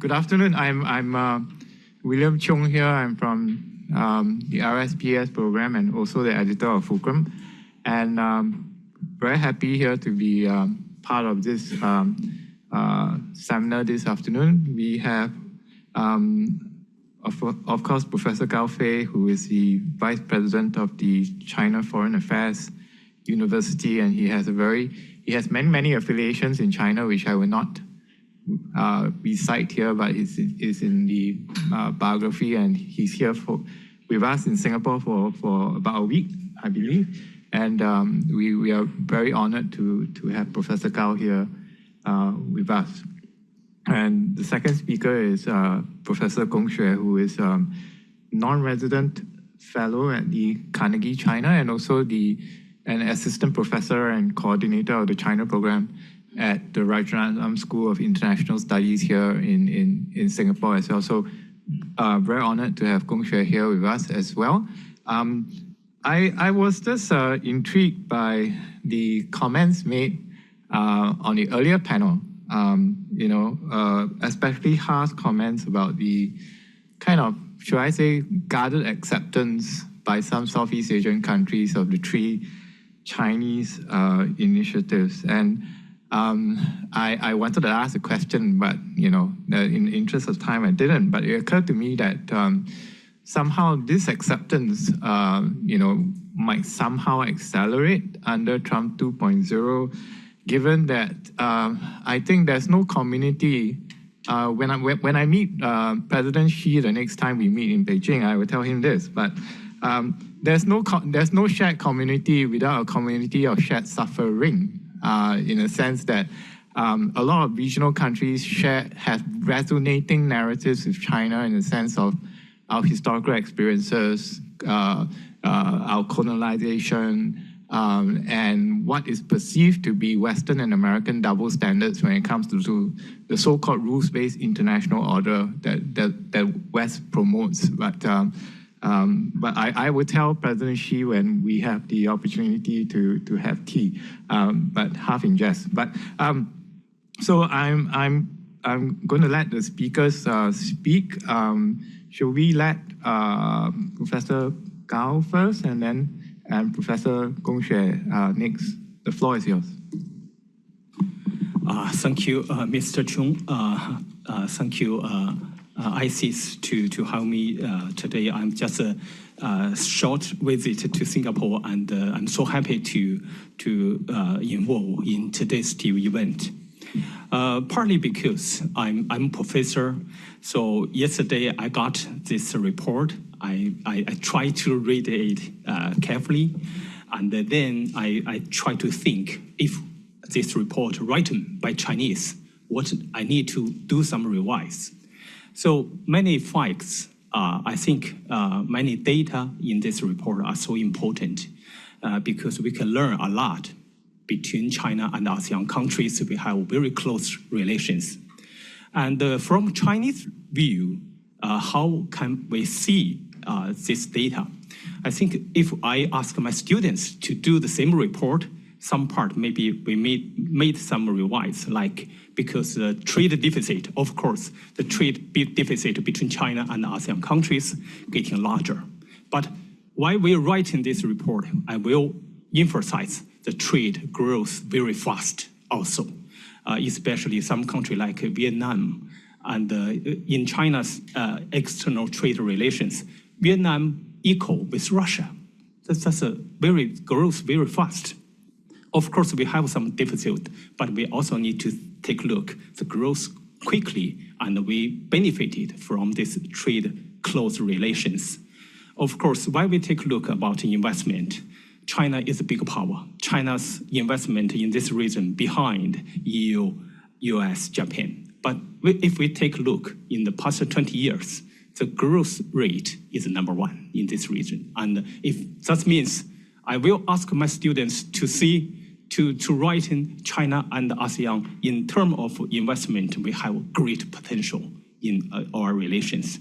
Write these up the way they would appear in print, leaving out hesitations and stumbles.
Good afternoon. I'm William Chung here. I'm from the RSPS program and also the editor of Fulcrum. And very happy here to be part of this seminar this afternoon. We have, of course, Professor Gao Fei, who is the Vice President of the China Foreign Affairs University, and he has many affiliations in China, which I will not recite here, but is in the biography, and he's here with us in Singapore for about a week, I believe. And we are very honored to have Professor Gao here with us. And the second speaker is Professor Gong Xue, who is non-resident fellow at the Carnegie China and also an assistant professor and coordinator of the China program at the Rajaratnam School of International Studies here in Singapore as well. So very honored to have Gong Xue here with us as well. I was just intrigued by the comments made on the earlier panel, especially Ha's comments about the kind of, should I say, guarded acceptance by some Southeast Asian countries of the three Chinese initiatives. And I wanted to ask a question, but in the interest of time, I didn't. But it occurred to me that somehow this acceptance, might somehow accelerate under Trump 2.0, given that I think there's no community. When I meet President Xi the next time we meet in Beijing, I will tell him this. But there's no shared community without a community of shared suffering. In a sense that a lot of regional countries have resonating narratives with China in the sense of our historical experiences, our colonization, and what is perceived to be Western and American double standards when it comes to the so-called rules-based international order that West promotes. But I would tell President Xi when we have the opportunity to have tea, but half in jest. But so I'm going to let the speakers speak. Should we let Professor Gao first, and then Professor Gong Xue next? The floor is yours. Thank you, Mr. Chung. Thank you. ISEAS to have me today. I'm just a short visit to Singapore, and I'm so happy to involve in today's TV event. Partly because I'm a professor, so yesterday I got this report. I tried to read it carefully, and then I try to think if this report written by Chinese, what I need to do some revise. So many facts, I think many data in this report are so important because we can learn a lot between China and ASEAN countries. We have very close relations. And from Chinese view, how can we see this data? I think if I ask my students to do the same report, some part maybe we made some revise, like because the trade deficit, of course, the trade deficit between China and ASEAN countries getting larger. But while we're writing this report, I will emphasize the trade grows very fast also, especially some country like Vietnam. And in China's external trade relations, Vietnam equal with Russia. That's grows very fast. Of course, we have some deficit, but we also need to take a look the growth quickly, and we benefited from this trade close relations. Of course, while we take a look about investment, China is a big power. China's investment in this region behind EU, US, Japan. But if we take a look in the past 20 years, the growth rate is #1 in this region. And if that means I will ask my students to write in China and ASEAN in terms of investment, we have great potential in our relations.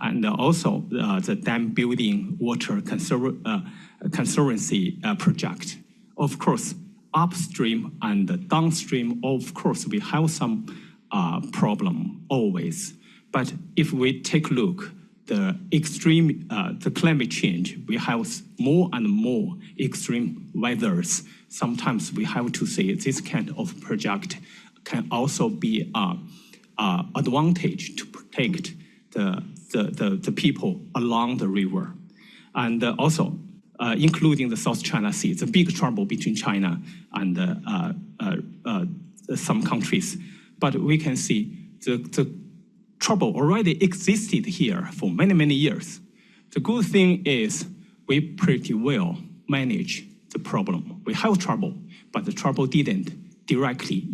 And also the dam building water conservancy project. Of course, upstream and downstream, of course, we have some problem always. But if we take a look, the climate change, we have more and more extreme weathers. Sometimes we have to say this kind of project can also be an advantage to protect the people along the river. And also, including the South China Sea, the big trouble between China and some countries. But we can see the trouble already existed here for many, many years. The good thing is we pretty well manage the problem. We have trouble, but the trouble didn't directly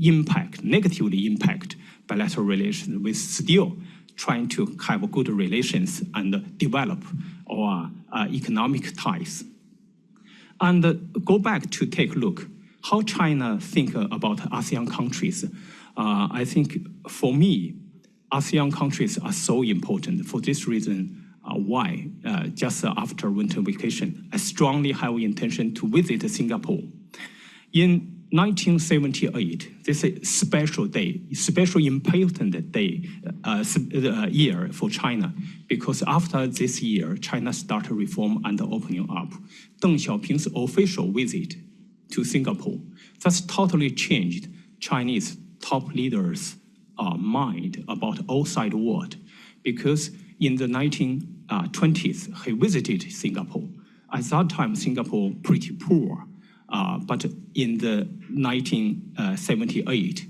negatively impact bilateral relations. We still trying to have good relations and develop our economic ties. And go back to take a look how China think about ASEAN countries. I think for me, ASEAN countries are so important. For this reason, why just after winter vacation, I strongly have intention to visit Singapore. In 1978, this is a special day, special important day, year for China, because after this year, China started reform and opening up. Deng Xiaoping's official visit to Singapore, that's totally changed Chinese top leaders' mind about outside world, because in the 1920s, he visited Singapore. At that time, Singapore pretty poor. But in the 1978,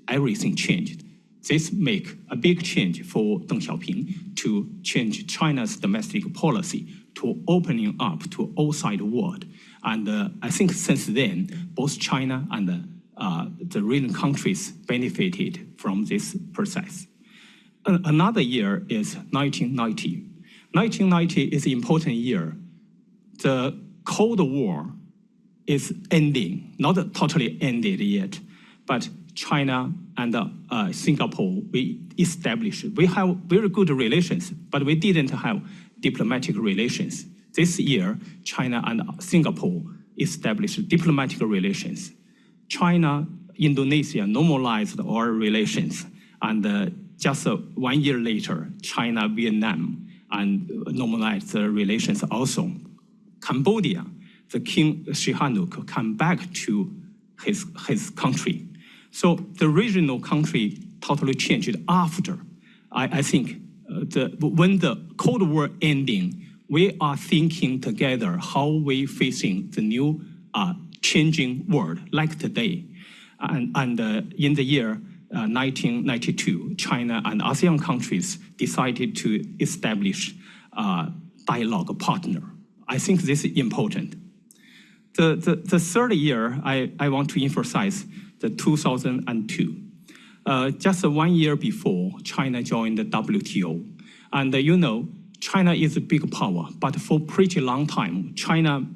everything changed. This make a big change for Deng Xiaoping to change China's domestic policy to opening up to outside world. And I think since then, both China and the region countries benefited from this process. Another year is 1990. 1990 is an important year. The Cold War is ending, not totally ended yet, but China and Singapore, we have very good relations, but we didn't have diplomatic relations. This year, China and Singapore established diplomatic relations. China, Indonesia normalized our relations, and just 1 year later, China, Vietnam, and normalized the relations also. Cambodia, the King Sihanouk come back to his country. So the regional country totally changed after. I think when the Cold War ending, we are thinking together how we facing the new changing world like today. And in the year 1992, China and ASEAN countries decided to establish a dialogue partner. I think this is important. The third year, I want to emphasize the 2002. Just 1 year before, China joined the WTO. And you know, China is a big power, but for pretty long time, China,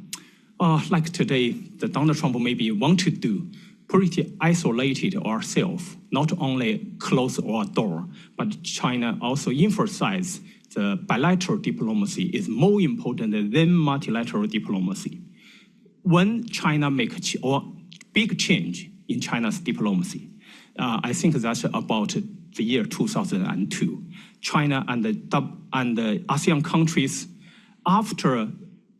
like today, the Donald Trump maybe want to do, pretty isolated ourselves, not only close our door, but China also emphasize the bilateral diplomacy is more important than multilateral diplomacy. When China make a big change in China's diplomacy, I think that's about the year 2002. China and the ASEAN countries, after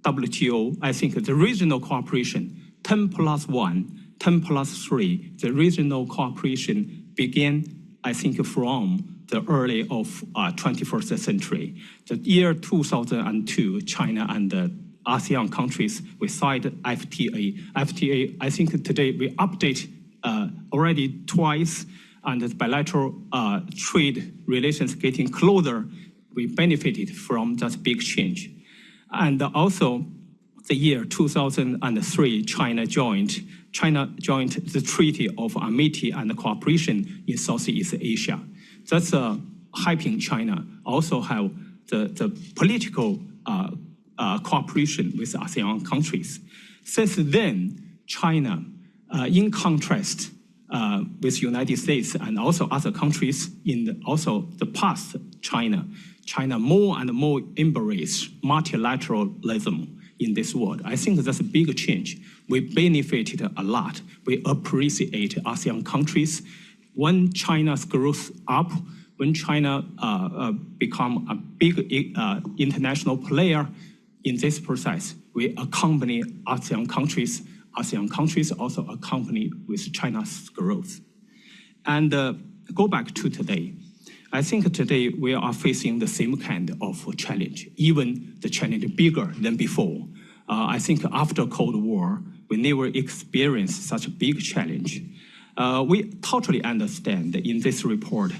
WTO, I think the regional cooperation, 10+1, 10+3, the regional cooperation began, I think, from the early of 21st century. The year 2002, China and the ASEAN countries, we signed FTA. FTA, I think today we update already twice, and the bilateral trade relations getting closer. We benefited from that big change. And also, the year 2003, China joined the Treaty of Amity and Cooperation in Southeast Asia. That's helping China also have the political cooperation with ASEAN countries. Since then, China, in contrast with United States and also other countries in also the past, China more and more embrace multilateralism in this world. I think that's a big change. We benefited a lot. We appreciate ASEAN countries. When China's growth up, when China become a big international player in this process, we accompany ASEAN countries. ASEAN countries also accompany with China's growth. And go back to today. I think today we are facing the same kind of challenge, even the challenge bigger than before. I think after Cold War, we never experienced such a big challenge. We totally understand in this report,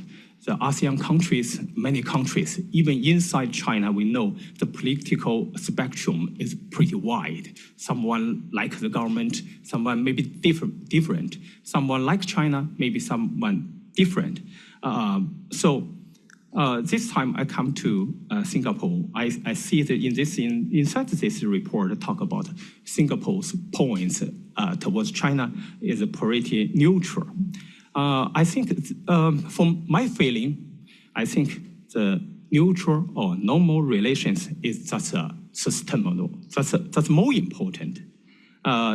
the ASEAN countries, many countries, even inside China, we know the political spectrum is pretty wide. Someone like the government, someone maybe different. Someone like China, maybe someone different. So this time I come to Singapore. I see that inside this report talk about Singapore's points towards China is pretty neutral. I think from my feeling, I think the neutral or normal relations is just sustainable. That's more important.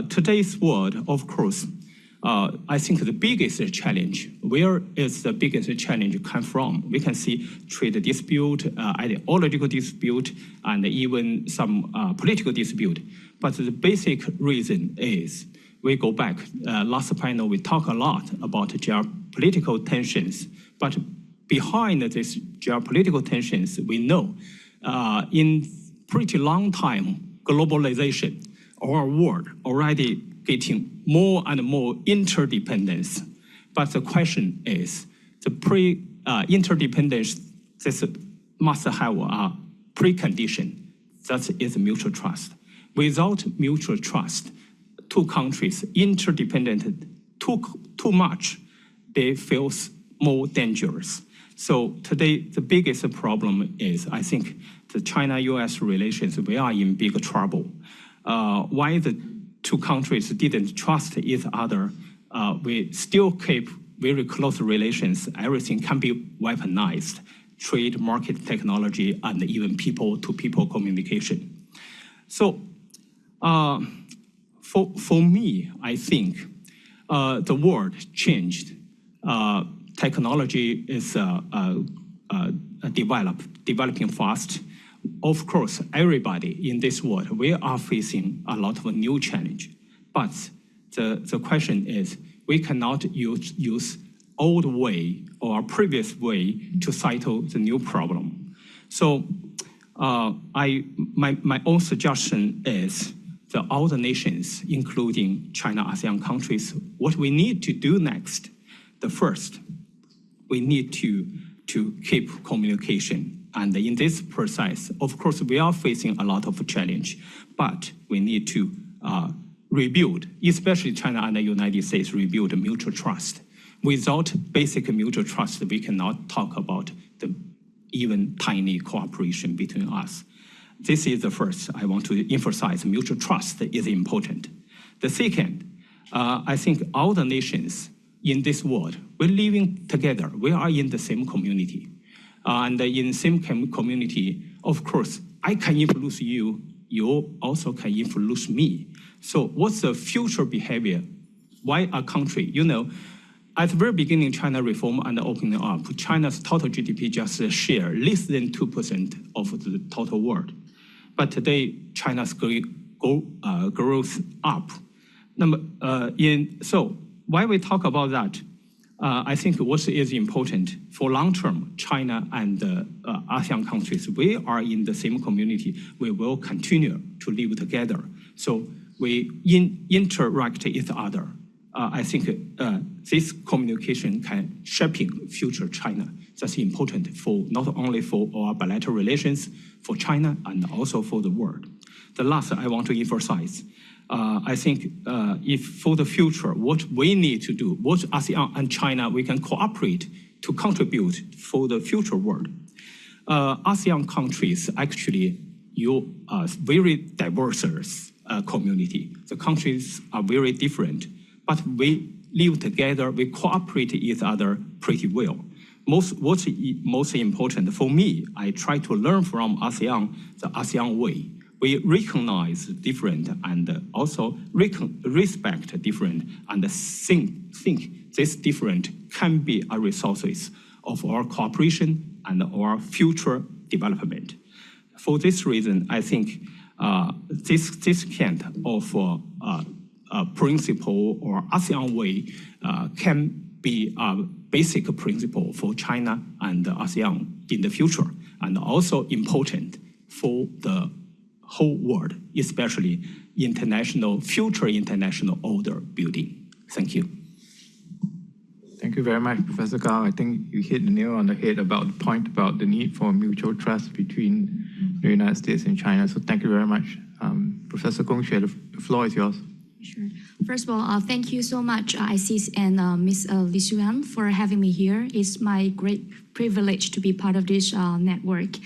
Today's world, of course, I think the biggest challenge, where is the biggest challenge come from? We can see trade dispute, ideological dispute, and even some political dispute. But the basic reason is, we go back, last panel we talk a lot about geopolitical tensions, but behind these geopolitical tensions, we know in pretty long time, globalization, our world already getting more and more interdependence. But the question is, the interdependence, this must have a precondition, that is mutual trust. Without mutual trust, two countries interdependent too much, they feel more dangerous. So today, the biggest problem is, I think, the China-US relations, we are in big trouble. Why the two countries didn't trust each other? We still keep very close relations. Everything can be weaponized, trade, market, technology, and even people-to-people communication. So for me, I think the world changed. Technology is developing fast. Of course, everybody in this world, we are facing a lot of new challenge. But the question is, we cannot use old way or previous way to settle the new problem. So my own suggestion is, all the nations, including China, ASEAN countries, what we need to do next, the first, we need to keep communication. And in this process, of course, we are facing a lot of challenge, but we need to rebuild, especially China and the United States, rebuild mutual trust. Without basic mutual trust, we cannot talk about the even tiny cooperation between us. This is the first. I want to emphasize mutual trust is important. The second, I think all the nations in this world, we're living together. We are in the same community. And in the same community, of course, I can influence you. You also can influence me. So what's the future behavior? Why a country? You know, at the very beginning, China reform and opening up, China's total GDP just share less than 2% of the total world. But today, China's growth up. So why we talk about that? I think what is important for long term, China and ASEAN countries, we are in the same community. We will continue to live together. So we interact with each other. I think this communication can shaping future China. That's important for not only for our bilateral relations, for China, and also for the world. The last I want to emphasize, I think if for the future, what we need to do, what ASEAN and China, we can cooperate to contribute for the future world. ASEAN countries, actually, you are very diverse community. The countries are very different, but we live together, we cooperate with each other pretty well. What's most important for me, I try to learn from ASEAN, the ASEAN way. We recognize different and also respect different and think this different can be a resources of our cooperation and our future development. For this reason, I think this kind of principle or ASEAN way can be a basic principle for China and ASEAN in the future, and also important for the whole world, especially future international order building. Thank you. Thank you very much, Professor Gao. I think you hit the nail on the head about the point about the need for mutual trust between the United States and China. So thank you very much. Professor Gong Xue, the floor is yours. Sure. First of all, thank you so much, ISEAS and Ms. Li Xuan, for having me here. It's my great privilege to be part of this network.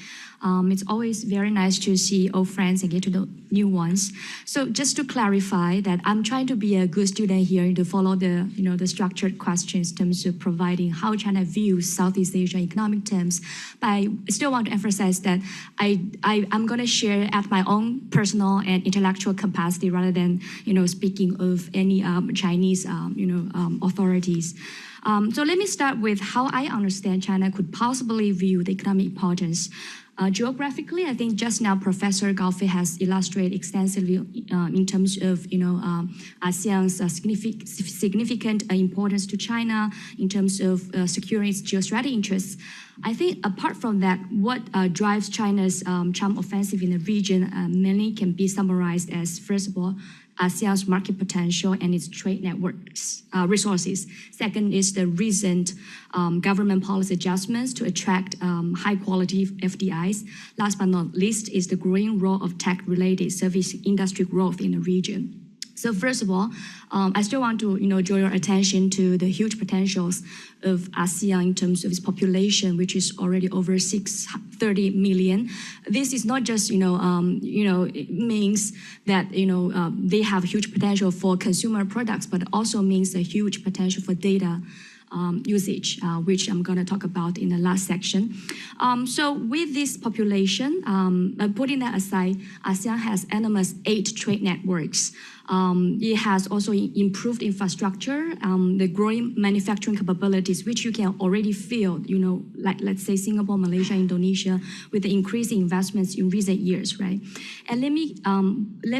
It's always very nice to see old friends and get to know new ones. So just to clarify that I'm trying to be a good student here to follow the structured questions in terms of providing how China views Southeast Asia economic terms. But I still want to emphasize that I'm going to share at my own personal and intellectual capacity rather than speaking of any Chinese authorities. So let me start with how I understand China could possibly view the economic importance. Geographically, I think just now Professor Gao Fei has illustrated extensively in terms of ASEAN's significant importance to China in terms of securing its geostrategic interests. I think apart from that, what drives China's charm offensive in the region mainly can be summarized as, first of all, ASEAN's market potential and its trade networks resources. Second is the recent government policy adjustments to attract high-quality FDIs. Last but not least is the growing role of tech-related service industry growth in the region. So first of all, I still want to draw your attention to the huge potentials of ASEAN in terms of its population, which is already over 630 million. This is not just it means that they have huge potential for consumer products, but also means a huge potential for data usage, which I'm going to talk about in the last section. So with this population, putting that aside, ASEAN has enormous 8 trade networks. It has also improved infrastructure, the growing manufacturing capabilities, which you can already feel, like let's say Singapore, Malaysia, Indonesia, with the increasing investments in recent years, right? And let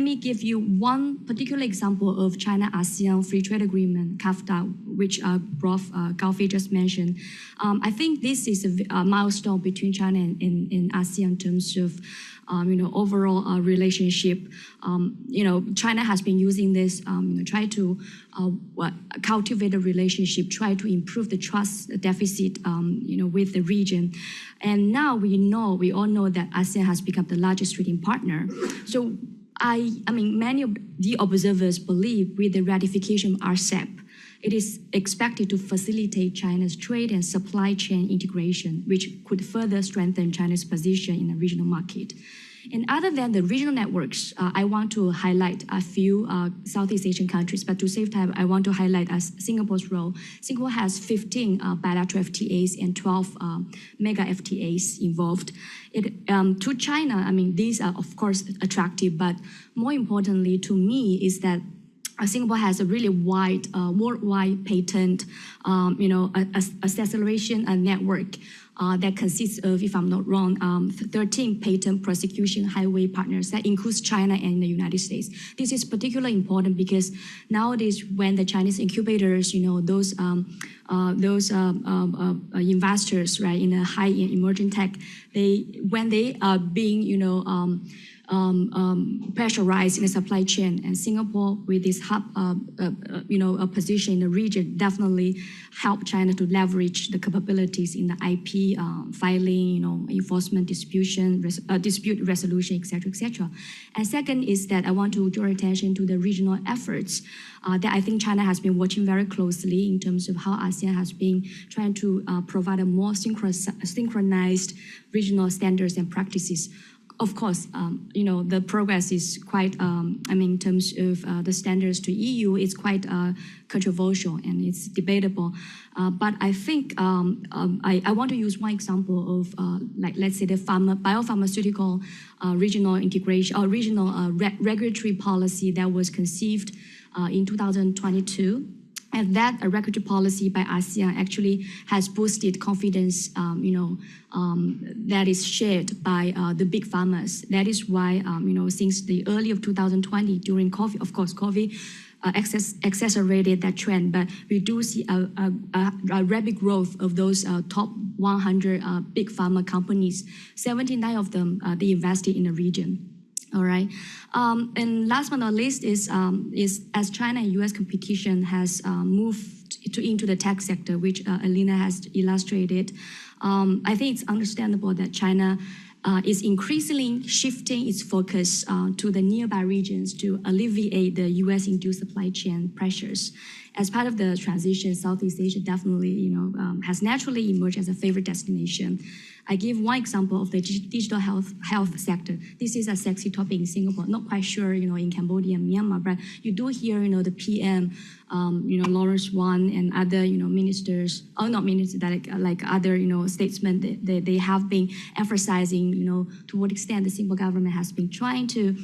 me give you one particular example of China-ASEAN Free Trade Agreement, CAFTA, which Prof. Gao Fei just mentioned. I think this is a milestone between China and ASEAN in terms of overall relationship. China has been using this, try to cultivate a relationship, try to improve the trust deficit, with the region. And now we all know that ASEAN has become the largest trading partner. So many of the observers believe with the ratification of RCEP, it is expected to facilitate China's trade and supply chain integration, which could further strengthen China's position in the regional market. And other than the regional networks, I want to highlight a few Southeast Asian countries, but to save time, I want to highlight Singapore's role. Singapore has 15 bilateral FTAs and 12 mega FTAs involved. To China, these are of course attractive, but more importantly to me is that Singapore has a really wide, worldwide patent, acceleration network that consists of, if I'm not wrong, 13 patent prosecution highway partners. That includes China and the United States. This is particularly important because nowadays, when the Chinese incubators, those investors, right, in a high emerging tech, when they are being, pressurized in the supply chain, and Singapore with this hub, a position in the region definitely help China to leverage the capabilities in the IP filing, enforcement, dispute resolution, etc., etc. And second is that I want to draw attention to the regional efforts that I think China has been watching very closely in terms of how ASEAN has been trying to provide a more synchronized regional standards and practices. Of course, the progress is quite, in terms of the standards to EU, it's quite controversial and it's debatable. But I think I want to use one example of, let's say the biopharmaceutical regional integration or regional regulatory policy that was conceived in 2022. And that regulatory policy by ASEAN actually has boosted confidence, that is shared by the big farmers. That is why, since the early of 2020, during COVID, of course, COVID accelerated that trend, but we do see a rapid growth of those top 100 big pharma companies. 79 of them, they invested in the region. All right. And last but not least is as China and U.S. competition has moved into the tech sector, which Alina has illustrated, I think it's understandable that China is increasingly shifting its focus to the nearby regions to alleviate the U.S.-induced supply chain pressures. As part of the transition, Southeast Asia definitely, has naturally emerged as a favorite destination. I give one example of the digital health sector. This is a sexy topic in Singapore. Not quite sure, in Cambodia and Myanmar, but you do hear, the PM, Lawrence Wong and other, ministers, or not ministers, like other, statesmen. They have been emphasizing, to what extent the Singapore government has been trying to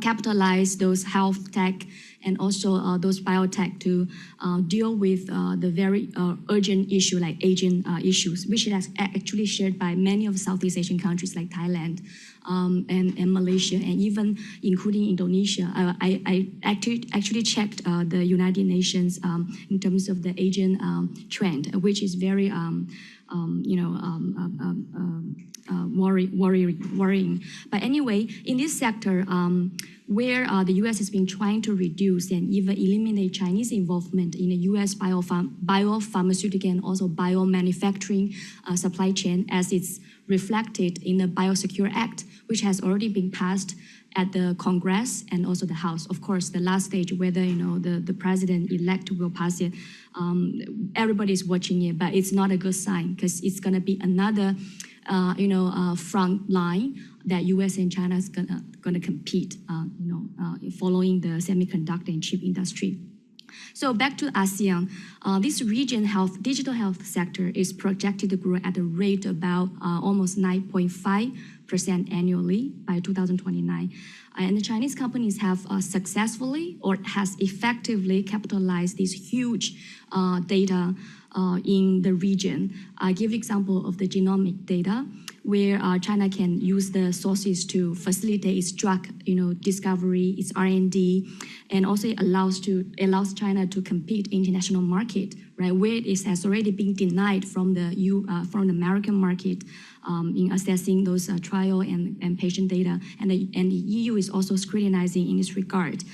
capitalize those health tech and also those biotech to deal with the very urgent issue like aging issues, which is actually shared by many of Southeast Asian countries like Thailand and Malaysia, and even including Indonesia. I actually checked the United Nations in terms of the aging trend, which is very worrying. But anyway, in this sector, where the U.S. has been trying to reduce and even eliminate Chinese involvement in the U.S. biopharmaceutical and also biomanufacturing supply chain, as it's reflected in the Biosecure Act, which has already been passed at the Congress and also the House. Of course, the last stage, whether the president-elect will pass it, everybody's watching it, but it's not a good sign because it's going to be another front line that U.S. and China is gonna compete, following the semiconductor and chip industry. So back to ASEAN, this digital health sector is projected to grow at a rate about almost 9.5% annually by 2029. And the Chinese companies have successfully or has effectively capitalized this huge data in the region. I give example of the genomic data, where China can use the sources to facilitate its drug, discovery, its R&D, and also it allows China to compete in international market, right? Where it has already been denied from the American market in assessing those trial and patient data, and the EU is also scrutinizing in this regard.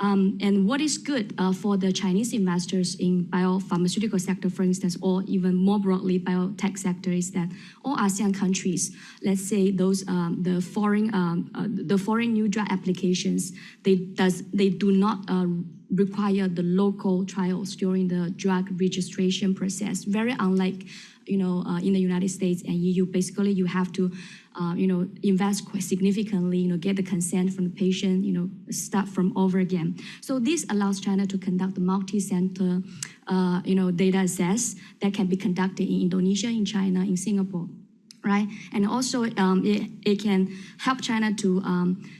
And what is good for the Chinese investors in biopharmaceutical sector, for instance, or even more broadly biotech sector, is that all ASEAN countries, let's say those the foreign new drug applications, they do not require the local trials during the drug registration process. Very unlike in the United States and EU. Basically, you have to invest quite significantly, get the consent from the patient, start from over again. So this allows China to conduct the multi-center, data assess that can be conducted in Indonesia, in China, in Singapore, right? And also it can help China to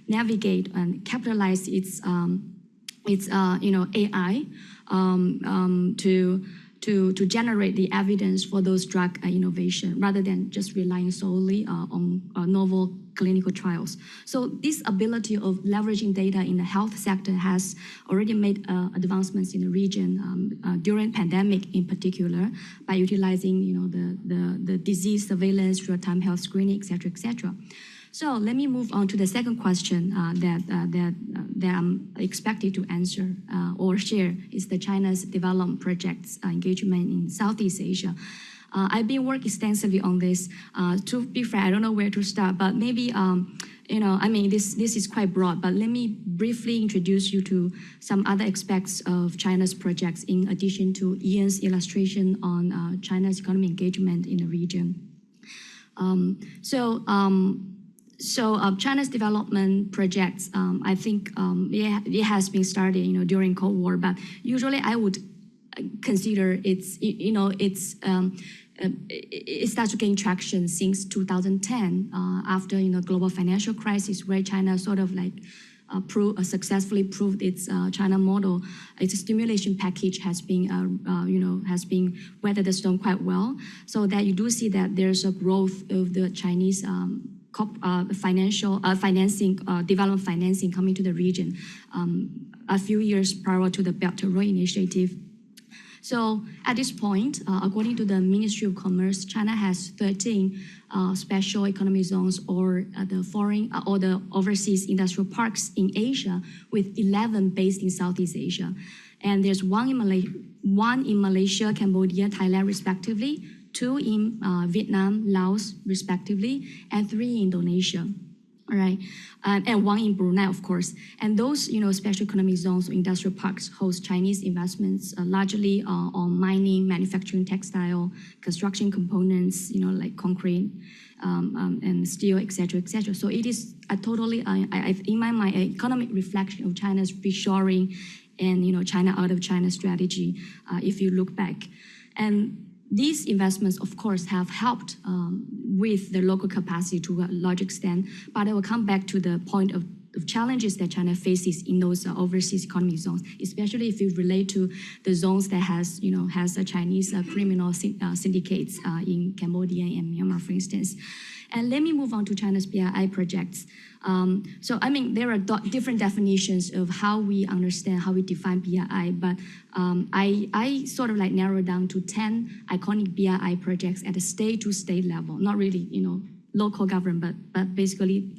navigate and capitalize its AI to generate the evidence for those drug innovation, rather than just relying solely on novel clinical trials. So this ability of leveraging data in the health sector has already made advancements in the region during pandemic in particular, by utilizing the disease surveillance, real-time health screening, et cetera, et cetera. So let me move on to the second question that I'm expected to answer or share, is the China's development projects engagement in Southeast Asia. I've been working extensively on this. To be fair, I don't know where to start, but maybe, this is quite broad, but let me briefly introduce you to some other aspects of China's projects in addition to Ian's illustration on China's economic engagement in the region. So China's development projects, I think it has been started, during Cold War, but usually I would consider it starts to gain traction since 2010 after global financial crisis, where China sort of like successfully proved its China model. Its stimulation package has been weathered the storm quite well. So that you do see that there's a growth of the Chinese development financing coming to the region a few years prior to the Belt and Road Initiative. So at this point, according to the Ministry of Commerce, China has 13 special economic zones or the overseas industrial parks in Asia, with 11 based in Southeast Asia. And there's one in Malaysia, Cambodia, Thailand, respectively, 2 in Vietnam, Laos, respectively, and 3 in Indonesia. All right, and 1 in Brunei, of course. And those, special economic zones or industrial parks host Chinese investments, largely on mining, manufacturing, textile, construction components, like concrete and steel, etc., etc. So it is a totally, in my mind, an economic reflection of China's reshoring and China out of China strategy. If you look back, and these investments, of course, have helped with the local capacity to a large extent, but I will come back to the point of challenges that China faces in those overseas economic zones, especially if you relate to the zones that has a Chinese criminal syndicates in Cambodia and Myanmar, for instance. And let me move on to China's BRI projects. There are different definitions of how we understand, how we define BRI, but I sort of narrow down to 10 iconic BRI projects at a state-to-state level, not really, local government, but basically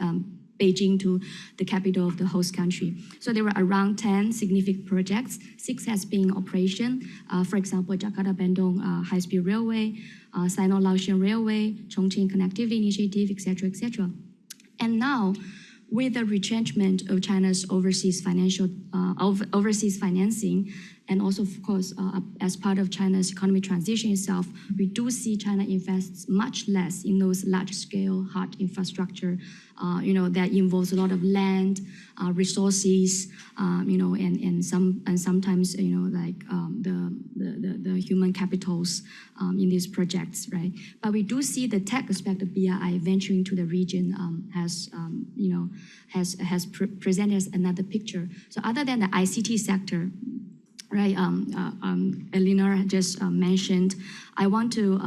Beijing to the capital of the host country. So there were around 10 significant projects. 6 has been in operation. For example, Jakarta-Bandung High-Speed Railway, Sino-Laotian Railway, Chongqing Connectivity Initiative, etc., etc. And now, with the retrenchment of China's overseas financing, and also, of course, as part of China's economic transition itself, we do see China invests much less in those large-scale hard infrastructure, that involves a lot of land, resources, and sometimes, the human capitals in these projects, right? But we do see the tech aspect of BRI venturing to the region has presented us another picture. So other than the ICT sector, right, Eleanor just mentioned, I want to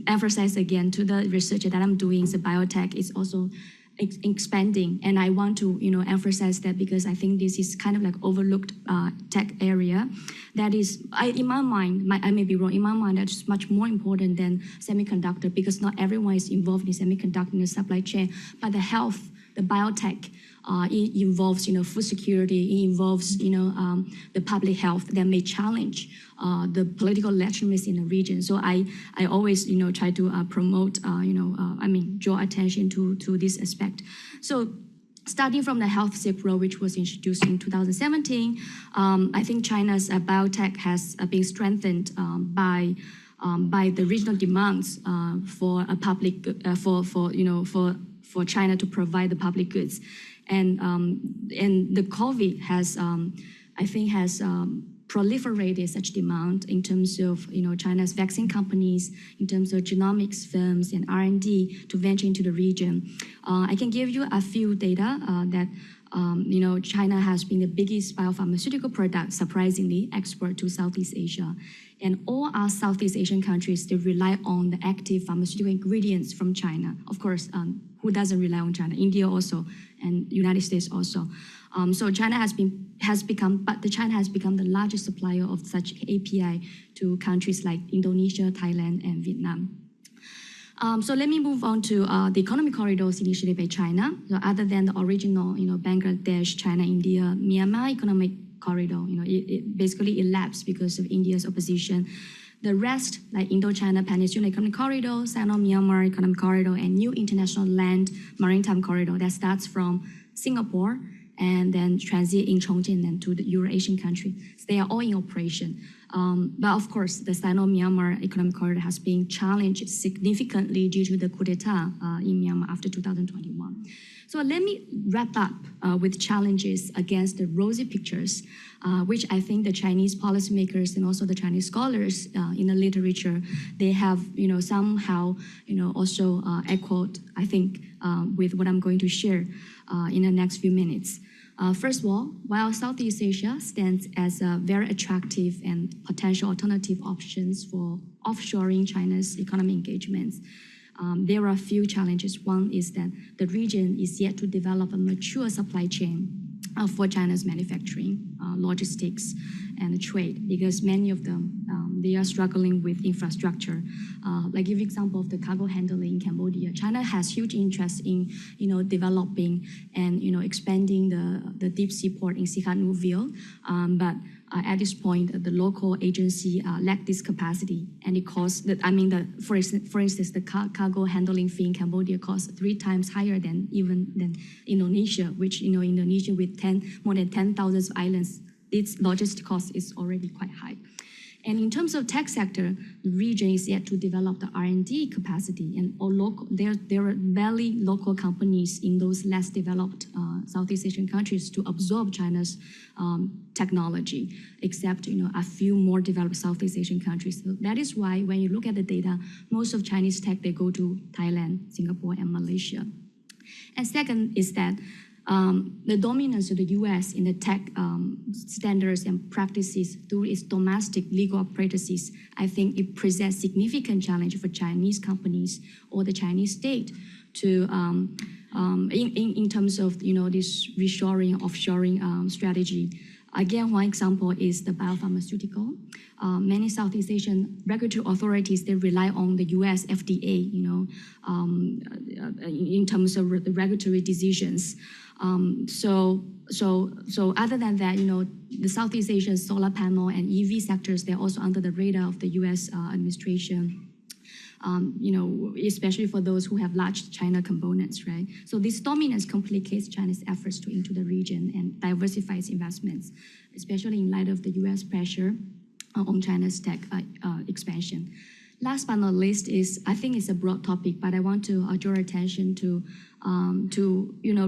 emphasize again to the research that I'm doing, the biotech is also expanding, and I want to emphasize that because I think this is kind of overlooked tech area that is, in my mind, I may be wrong, in my mind that's much more important than semiconductor, because not everyone is involved in semiconductor in the supply chain, but the health, the biotech, it involves food security, it involves the public health that may challenge the political legitimacy in the region. So I always try to promote draw attention to this aspect. So starting from the health Silk Road, which was introduced in 2017, I think China's biotech has been strengthened by the regional demands for a public for China to provide the public goods. And the COVID has, proliferated such demand in terms of China's vaccine companies, in terms of genomics firms and R&D to venture into the region. I can give you a few data that China has been the biggest biopharmaceutical product, surprisingly, export to Southeast Asia. And all our Southeast Asian countries, they rely on the active pharmaceutical ingredients from China. Of course, who doesn't rely on China? India also, and United States also. So China has become the largest supplier of such API to countries like Indonesia, Thailand, and Vietnam. So let me move on to the economic corridors initiated by China. So other than the original, Bangladesh, China, India, Myanmar economic corridor, it basically elapsed because of India's opposition. The rest, like Indo-China Peninsula Economic Corridor, Sino-Myanmar Economic Corridor, and New International Land Maritime Corridor that starts from Singapore and then transit in Chongqing and to the Euro-Asian country. So they are all in operation. But of course, the Sino-Myanmar Economic Corridor has been challenged significantly due to the coup d'etat in Myanmar after 2021. So let me wrap up with challenges against the rosy pictures, which I think the Chinese policymakers and also the Chinese scholars in the literature, they have somehow also echoed, I think, with what I'm going to share in the next few minutes. First of all, while Southeast Asia stands as a very attractive and potential alternative options for offshoring China's economic engagements, there are a few challenges. One is that the region is yet to develop a mature supply chain for China's manufacturing, logistics, and trade, because many of them, they are struggling with infrastructure. Like give example of the cargo handling in Cambodia. China has huge interest in, developing and, expanding the deep sea port in Sihanoukville, but at this point, the local agency lack this capacity, and it costs. For instance, the cargo handling fee in Cambodia costs 3 times higher than Indonesia, which Indonesia with more than 10,000 islands, its logistic cost is already quite high. And in terms of tech sector, the region is yet to develop the R&D capacity, and there are barely local companies in those less developed Southeast Asian countries to absorb China's technology, except a few more developed Southeast Asian countries. So that is why when you look at the data, most of Chinese tech, they go to Thailand, Singapore, and Malaysia. And second is that the dominance of the U.S. in the tech standards and practices through its domestic legal apparatuses, I think it presents significant challenge for Chinese companies or the Chinese state to, in terms of this reshoring, offshoring strategy. Again, one example is the biopharmaceutical. Many Southeast Asian regulatory authorities, they rely on the U.S. FDA, in terms of the regulatory decisions. So other than that, the Southeast Asian solar panel and EV sectors, they're also under the radar of the U.S. administration. Especially for those who have large China components, right? So this dominance complicates China's efforts to enter the region and diversify its investments, especially in light of the U.S. pressure on China's tech expansion. Last but not least I think it's a broad topic, but I want to draw attention to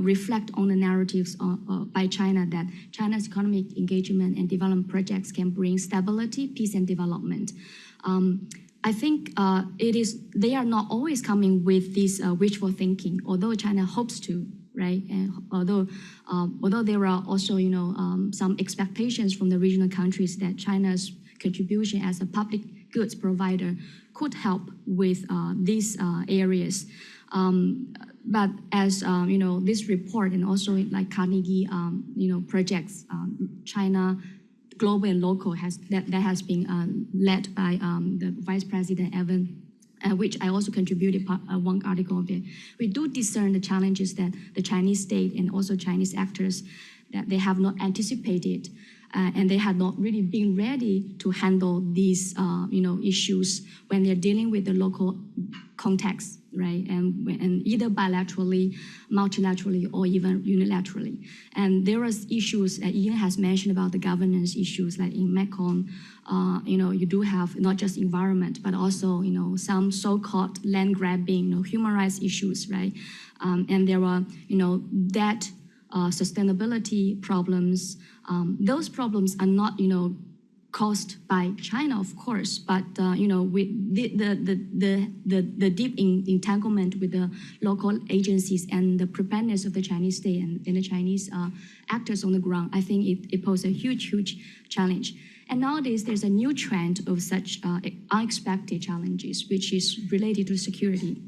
reflect on the narratives by China that China's economic engagement and development projects can bring stability, peace, and development. I think they are not always coming with this wishful thinking, although China hopes to, right? And although there are also some expectations from the regional countries that China's contribution as a public goods provider could help with these areas. But as this report and also like Carnegie projects, China global and local that has been led by the Vice President Evan, which I also contributed one article of it. We do discern the challenges that the Chinese state and also Chinese actors that they have not anticipated, and they had not really been ready to handle these issues when they're dealing with the local context, right? And either bilaterally, multilaterally, or even unilaterally. And there are issues that Ian has mentioned about the governance issues, like in Mekong, you do have not just environment, but also some so-called land grabbing, human rights issues, right? And there are debt, sustainability problems. Those problems are not caused by China, of course, but with the deep entanglement with the local agencies and the preparedness of the Chinese state and the Chinese actors on the ground, I think it poses a huge challenge. And nowadays, there's a new trend of such unexpected challenges, which is related to security.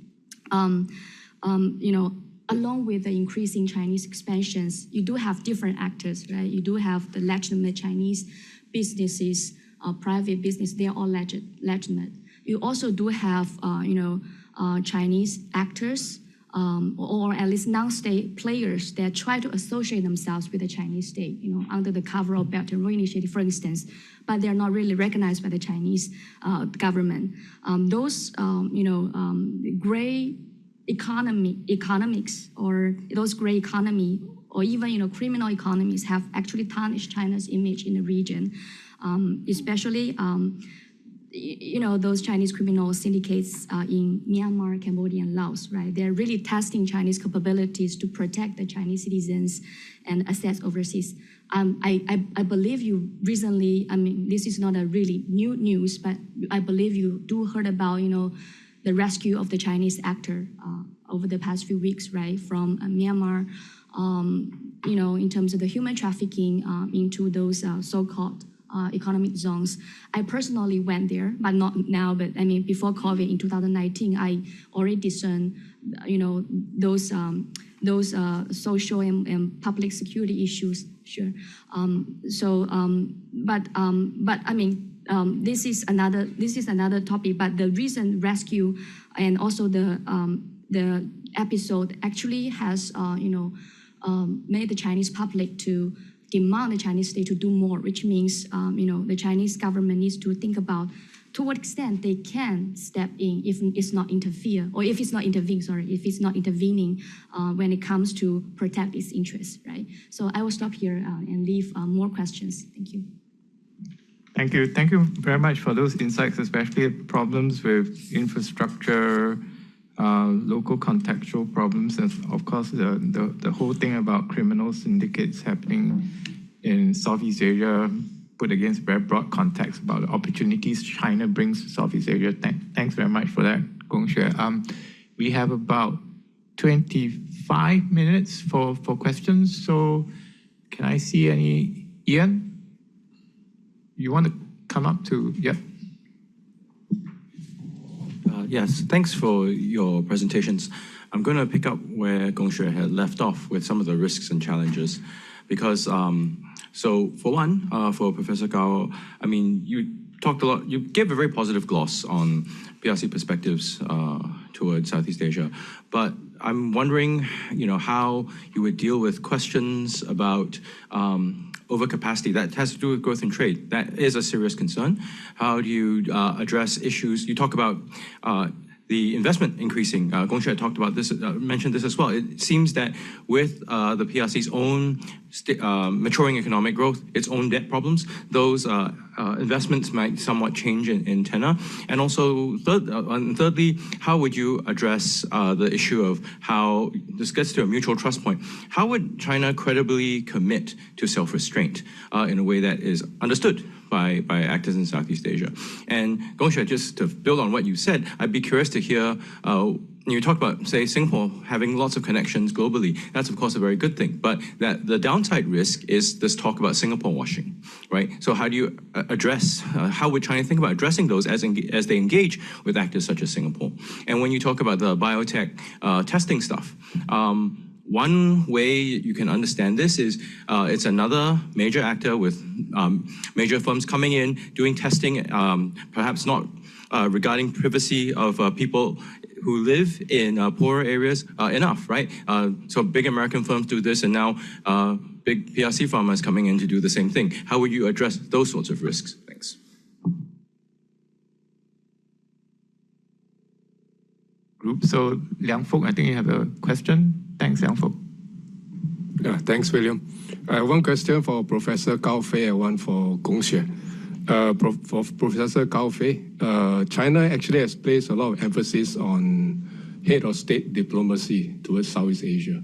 Along with the increasing Chinese expansions, you do have different actors, right? You do have the legitimate Chinese businesses, private business, they're all legitimate. You also do have, Chinese actors, or at least non-state players that try to associate themselves with the Chinese state, under the cover of Belt and Road Initiative, for instance, but they're not really recognized by the Chinese government. Those, gray economics, or those gray economy, or even criminal economies have actually tarnished China's image in the region, especially those Chinese criminal syndicates in Myanmar, Cambodia, and Laos, right? They're really testing Chinese capabilities to protect the Chinese citizens and assets overseas. I believe you recently, this is not a really new news, but I believe you do heard about, the rescue of the Chinese actor over the past few weeks, right, from Myanmar, in terms of the human trafficking into those so-called economic zones. I personally went there, but not now. But I mean, before COVID in 2019, I already discerned, those social and public security issues. Sure. But I mean, this is another topic. But the recent rescue and also the episode actually has made the Chinese public to demand the Chinese state to do more, which means the Chinese government needs to think about to what extent they can step in if it's not interfering when it comes to protect its interests, right? So I will stop here and leave more questions. Thank you. Thank you. Thank you very much for those insights, especially problems with infrastructure, local contextual problems, and of course the whole thing about criminal syndicates happening in Southeast Asia, put against very broad context about the opportunities China brings to Southeast Asia. Thanks very much for that, Gong Xue. We have about 25 minutes for questions. So can I see any? Ian, you want to come up to, yep. Yes, thanks for your presentations. I'm going to pick up where Gong Xue had left off with some of the risks and challenges. Because, so for one, for Professor Gao, I mean, you talked a lot, you gave a very positive gloss on PRC perspectives towards Southeast Asia. But I'm wondering, how you would deal with questions about overcapacity that has to do with growth and trade. That is a serious concern. How do you address issues? You talk about the investment increasing. Gong Xue talked about this, mentioned this as well. It seems that with the PRC's own maturing economic growth, its own debt problems, those investments might somewhat change in tenor. And also, thirdly, how would you address the issue of how, this gets to a mutual trust point, how would China credibly commit to self-restraint in a way that is understood by actors in Southeast Asia? And Gong Xue, just to build on what you said, I'd be curious to hear, you talk about, say, Singapore having lots of connections globally. That's, of course, a very good thing. But that the downside risk is this talk about Singapore washing, right? So how do you address, how would China think about addressing those as they engage with actors such as Singapore? And when you talk about the biotech testing stuff, one way you can understand this is it's another major actor with major firms coming in, doing testing, perhaps not regarding privacy of people who live in poorer areas enough, right? So big American firms do this, and now big PRC farmers coming in to do the same thing. How would you address those sorts of risks? Thanks. Group. So Liang Fok, I think you have a question. Thanks, Liang Fok. Yeah, thanks, William. One question for Professor Gao Fei and one for Gong Xue. For Professor Gao Fei, China actually has placed a lot of emphasis on head of state diplomacy towards Southeast Asia.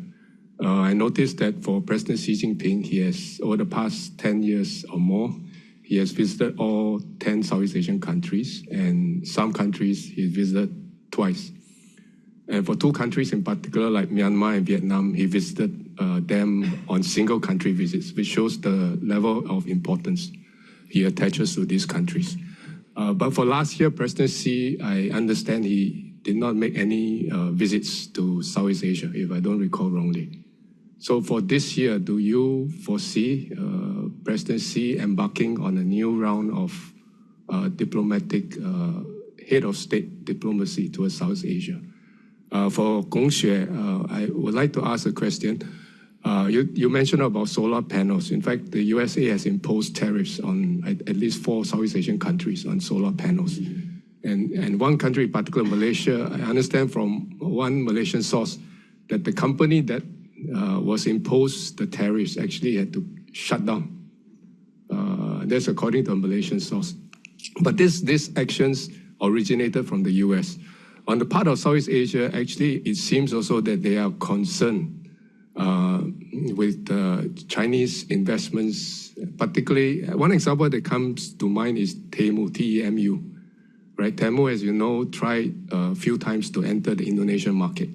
I noticed that for President Xi Jinping, he has, over the past 10 years or more, he has visited all 10 Southeast Asian countries, and some countries he visited twice. And for two countries in particular, like Myanmar and Vietnam, he visited them on single country visits, which shows the level of importance he attaches to these countries. But for last year, President Xi, I understand he did not make any visits to Southeast Asia, if I don't recall wrongly. So for this year, do you foresee President Xi embarking on a new round of diplomatic head of state diplomacy towards Southeast Asia? For Gong Xue, I would like to ask a question. You mentioned about solar panels. In fact, the USA has imposed tariffs on at least 4 Southeast Asian countries on solar panels. And one country, in particular Malaysia, I understand from one Malaysian source that the company that was imposed the tariffs actually had to shut down. That's according to a Malaysian source. But these actions originated from the US. On the part of Southeast Asia, actually, it seems also that they are concerned with Chinese investments. Particularly, one example that comes to mind is Temu, T-E-M-U. Right? Temu, as you know, tried a few times to enter the Indonesian market.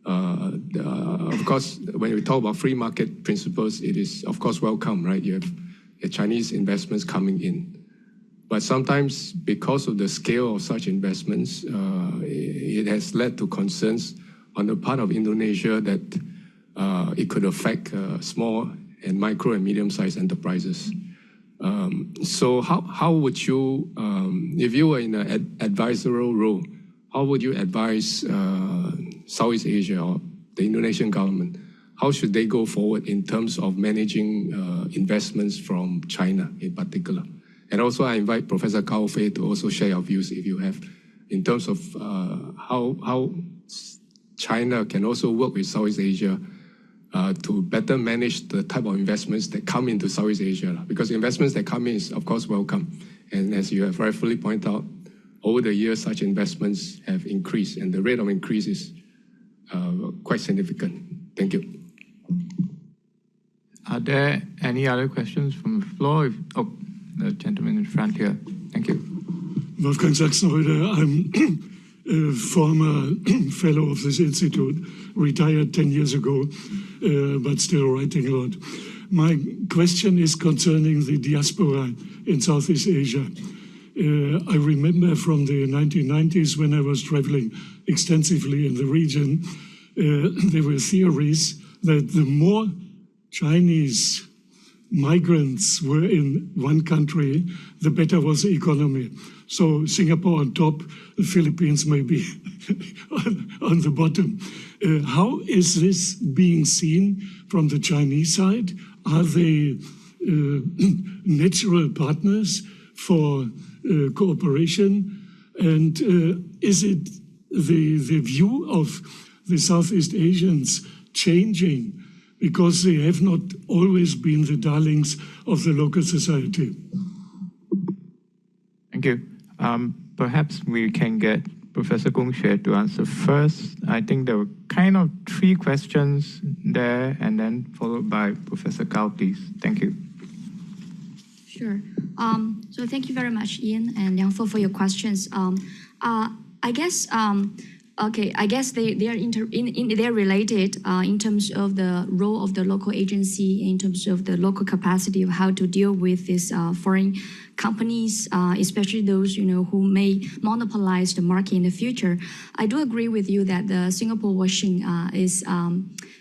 Of course, when we talk about free market principles, it is, of course, welcome, right? You have Chinese investments coming in. But sometimes, because of the scale of such investments, it has led to concerns on the part of Indonesia that it could affect small and micro and medium-sized enterprises. So how would you, if you were in an advisory role, how would you advise Southeast Asia or the Indonesian government? How should they go forward in terms of managing investments from China in particular? And also I invite Professor Cao Fei to also share your views if you have, in terms of how China can also work with Southeast Asia to better manage the type of investments that come into Southeast Asia. Because investments that come in is, of course, welcome. And as you have rightfully pointed out, over the years, such investments have increased, and the rate of increase is quite significant. Thank you. Are there any other questions from the floor? The gentleman in front here. Thank you. Wolfgang Sachsenröder, I'm a former fellow of this institute, retired 10 years ago, but still writing a lot. My question is concerning the diaspora in Southeast Asia. I remember from the 1990s when I was traveling extensively in the region, there were theories that the more Chinese migrants were in one country, the better was the economy. So Singapore on top, the Philippines may be on the bottom. How is this being seen from the Chinese side? Are they natural partners for cooperation? And is it the view of the Southeast Asians changing because they have not always been the darlings of the local society? Thank you. Perhaps we can get Professor Gong Xue to answer first. I think there were kind of 3 questions there, and then followed by Professor Cao, please. Thank you. Sure. So thank you very much, Ian and Liang Fo, for your questions. I guess they're related in terms of the role of the local agency, in terms of the local capacity of how to deal with these foreign companies, especially those who may monopolize the market in the future. I do agree with you that the Singapore washing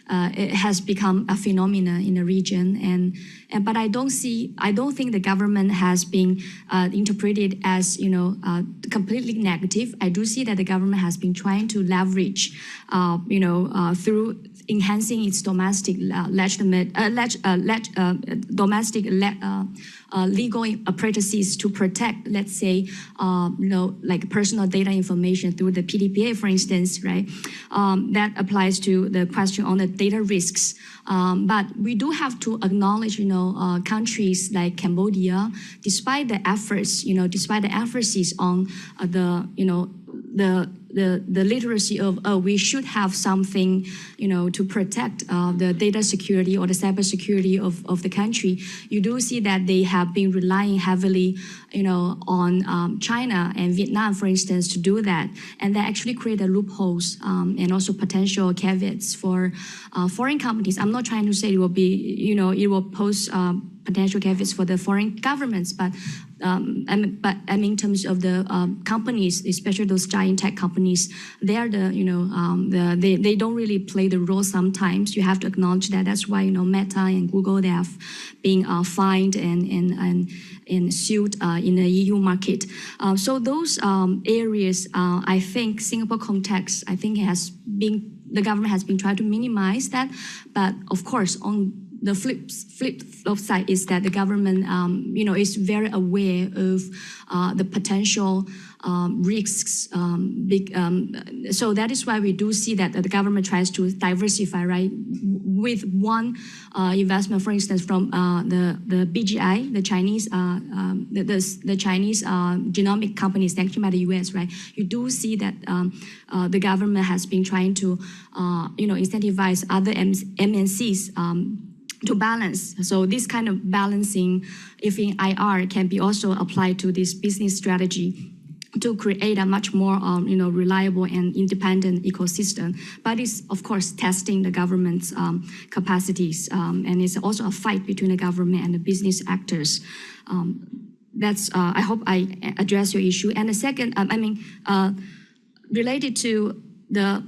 it has become a phenomenon in the region, but I don't think the government has been interpreted as completely negative. I do see that the government has been trying to leverage through enhancing its domestic legal practices to protect, let's say, like personal data information through the PDPA, for instance, right? That applies to the question on the data risks. But we do have to acknowledge, countries like Cambodia, despite the efforts, despite the emphasis on the literacy of, we should have something, to protect the data security or the cyber security of the country. You do see that they have been relying heavily, on China and Vietnam, for instance, to do that. And that actually created loopholes and also potential caveats for foreign companies. I'm not trying to say it will be, it will pose potential caveats for the foreign governments, but in terms of the companies, especially those giant tech companies, they are they don't really play the role sometimes. You have to acknowledge that. That's why Meta and Google, they have been fined and sued in the EU market. So those areas, I think Singapore context, the government has been trying to minimize that, but of course on the flip side is that the government, is very aware of the potential risks. So that is why we do see that the government tries to diversify, right? With one investment, for instance, from the BGI, the Chinese, the Chinese genomic companies sanctioned by the US, right? You do see that the government has been trying to, incentivize other MNCs. To balance. So this kind of balancing, if in IR, can be also applied to this business strategy. to create a much more reliable and independent ecosystem. But it's, of course, testing the government's capacities, and it's also a fight between the government and the business actors. I hope I address your issue. And the second, related to the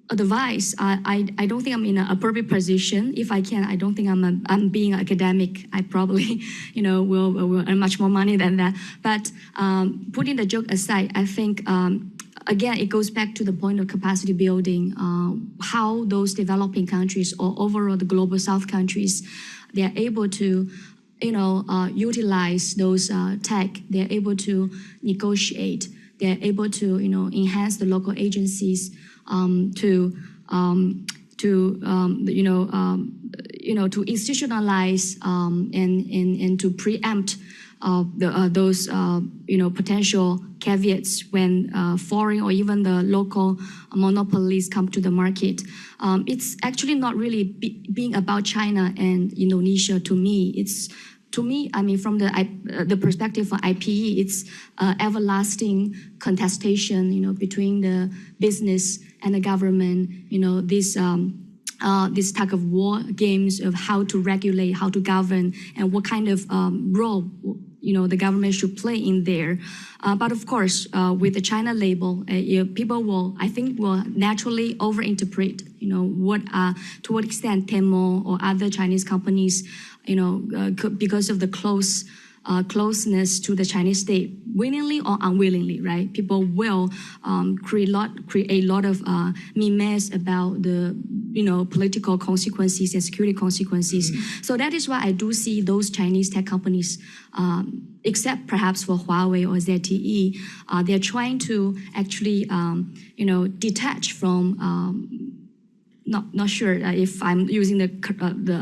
advice, I don't think I'm in an appropriate position. If I can, I don't think I'm being academic. I probably, will earn much more money than that. But putting the joke aside, I think, again, it goes back to the point of capacity building, how those developing countries or overall the global South countries, they are able to utilize those tech. They're able to negotiate. They're able to, enhance the local agencies to institutionalize and to preempt those potential caveats when foreign or even the local monopolies come to the market. It's actually not really being about China and Indonesia to me. From the perspective of IPE, it's everlasting contestation, between the business and the government. This type of war games of how to regulate, how to govern, and what kind of role the government should play in there. But of course, with the China label, people will naturally overinterpret, to what extent Temu or other Chinese companies, because of the closeness to the Chinese state, willingly or unwillingly, right? People will create a lot of memes about the political consequences and security consequences. So that is why I do see those Chinese tech companies, except perhaps for Huawei or ZTE, they're trying to actually detach from. Not sure if I'm using the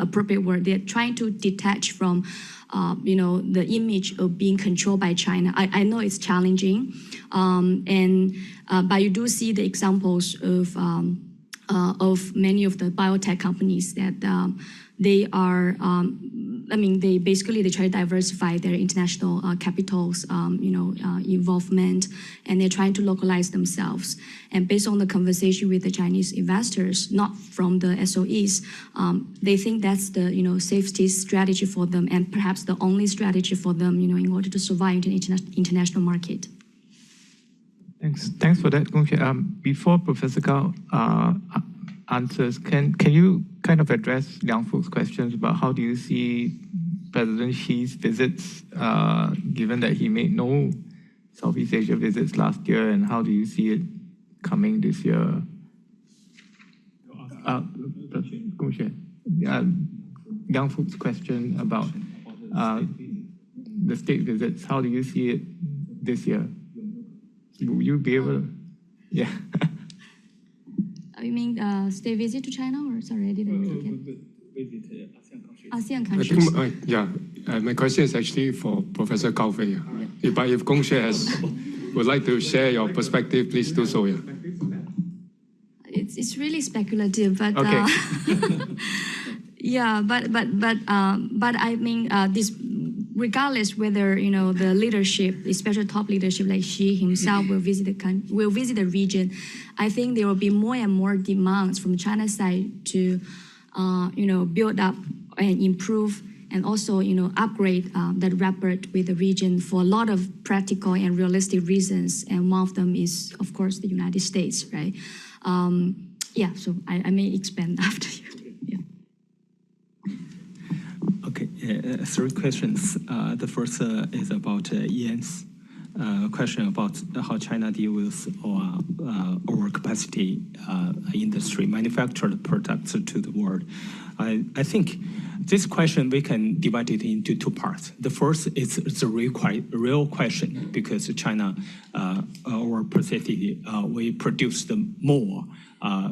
appropriate word. They're trying to detach from, the image of being controlled by China. I know it's challenging, but you do see the examples of many of the biotech companies that they are. They try to diversify their international capitals, involvement, and they're trying to localize themselves. And based on the conversation with the Chinese investors, not from the SOEs, they think that's the safety strategy for them, and perhaps the only strategy for them, in order to survive in the international market. Thanks for that, Gongxue. Before Professor Gao answers, can you kind of address Liang Fuk's questions about how do you see President Xi's visits, given that he made no Southeast Asia visits last year, and how do you see it coming this year? Gongxue, Liang Fuk's question about the state visits, how do you see it this year? Will you be able to? Yeah. You mean state visit to China, or sorry, I didn't really get ASEAN countries. My question is actually for Professor Gao Fei. But if Gongxue would like to share your perspective, please do so. It's really speculative, but okay. This. Regardless whether the leadership, especially top leadership like Xi himself, will visit the region, I think there will be more and more demands from China's side to build up and improve and also upgrade that rapport with the region for a lot of practical and realistic reasons. And one of them is, of course, the United States, right? So I may expand after you. Okay, three questions. The first is about Ian's question about how China deals with our overcapacity industry, manufactured products to the world. I think this question, we can divide it into two parts. The first is the real question, because China, our percentage, we produce the more